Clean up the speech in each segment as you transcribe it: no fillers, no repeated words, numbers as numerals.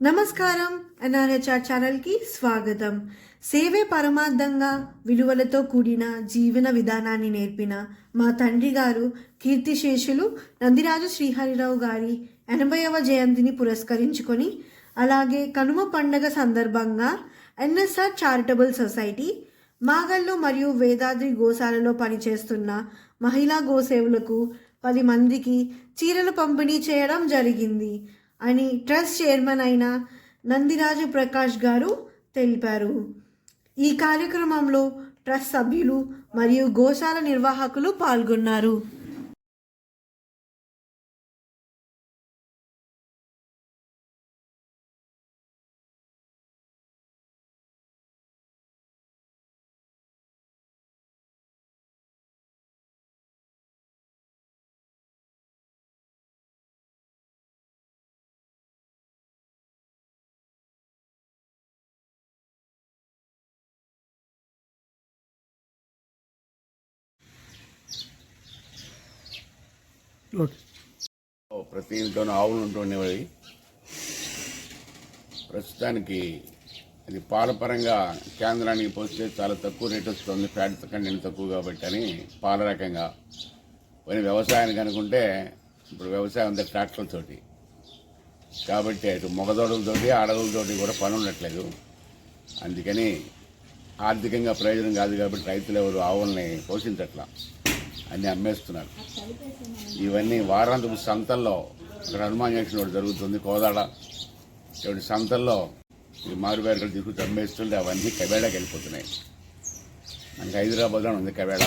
నమస్కారం. ఎన్ఆర్హెచ్ఆర్ ఛానల్కి స్వాగతం. సేవే పరమార్థంగా విలువలతో కూడిన జీవన విధానాన్ని నేర్పిన మా తండ్రి గారు కీర్తిశేషులు నందిరాజు శ్రీహరిరావు గారి 80వ జయంతిని పురస్కరించుకొని, అలాగే కనుమ పండగ సందర్భంగా ఎన్ఎస్ఆర్ చారిటబుల్ సొసైటీ మాగల్లు మరియు వేదాద్రి గోశాలలో పనిచేస్తున్న మహిళా గోసేవలకు 10 మందికి చీరలు పంపిణీ చేయడం జరిగింది అని ట్రస్ట్ చైర్మన్ అయిన నందిరాజు ప్రకాష్ గారు తెలిపారు. ఈ కార్యక్రమంలో ట్రస్ట్ సభ్యులు మరియు గోశాల నిర్వాహకులు పాల్గొన్నారు. ప్రతి ఇంట్లోనూ ఆవులు ఉంటుండేవి. ప్రస్తుతానికి అది పాలపరంగా కేంద్రానికి పోస్తే చాలా తక్కువ రేట్ వస్తుంది, ఫ్యాట్ కంటెంట్ తక్కువ కాబట్టి అని పాల రకంగా పోయిన వ్యవసాయానికి అనుకుంటే ఇప్పుడు వ్యవసాయం అంతా ట్రాక్టర్లతోటి కాబట్టి అటు మొగదొడలతోటి ఆడదలతోటి కూడా పని ఉండట్లేదు. అందుకని ఆర్థికంగా ప్రయోజనం కాదు కాబట్టి రైతులు ఎవరు ఆవుల్ని పోషించట్లా, అన్నీ అమ్మేస్తున్నారు. ఇవన్నీ వారాంతపు సంతల్లో అక్కడ హనుమాన్ జంక్షన్ ఒకటి జరుగుతుంది, కోదాడ ఇవి సంతల్లో ఈ మారుబేరకలు తీసుకుని అమ్మేస్తుంటే అవన్నీ కబేడాకి వెళ్ళిపోతున్నాయి. మనకి హైదరాబాద్లో ఉంది కబేడ,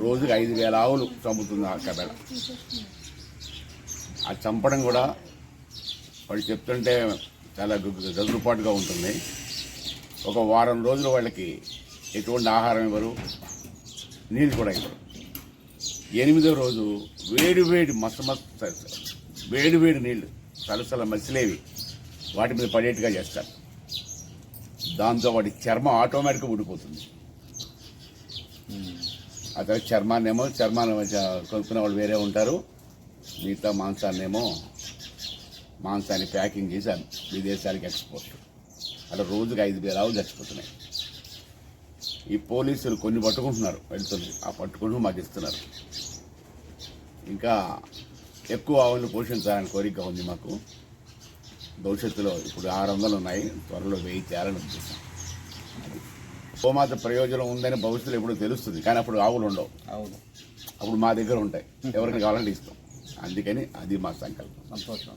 రోజుకి 5,000 ఆవులు చంపుతుంది ఆ కబేడ. ఆ చంపడం కూడా వాళ్ళు చెప్తుంటే చాలా గగురుపాటుగా ఉంటుంది. ఒక వారం రోజులు వాళ్ళకి ఎటువంటి ఆహారం ఇవ్వరు, నీళ్ళు కూడా ఇవ్వరు. 8వ రోజు వేడి నీళ్లు సలసల మసిలేవి వాటి మీద పడేట్టుగా చేస్తారు. దాంతో వాటి చర్మం ఆటోమేటిక్గా ఊడిపోతుంది. ఆ తర్వాత చర్మాన్ని కొనుక్కునే వాళ్ళు వేరే ఉంటారు, మిగతా మాంసాన్ని ప్యాకింగ్ చేసి విదేశాలకు ఎక్స్పోర్ట్. అలా రోజుకి 5,000 ఆవులు చచ్చిపోతున్నాయి. ఈ పోలీసులు కొన్ని పట్టుకుంటున్నారు, వెళ్తుంది ఆ పట్టుకుంటూ మాకు ఇస్తున్నారు. ఇంకా ఎక్కువ ఆవులను పోషించాలని కోరిక ఉంది మాకు. భవిష్యత్తులో ఇప్పుడు 600 ఉన్నాయి, త్వరలో 1000 చేయాలని ఉద్దేశం. గోమాత ప్రయోజనం ఉందని భవిష్యత్తులో ఎప్పుడు తెలుస్తుంది, కానీ అప్పుడు ఆవులు ఉండవు. అప్పుడు మా దగ్గర ఉంటాయి, ఎవరికి కావాలంటే ఇస్తాం. అందుకని అది మా సంకల్పం. సంతోషం.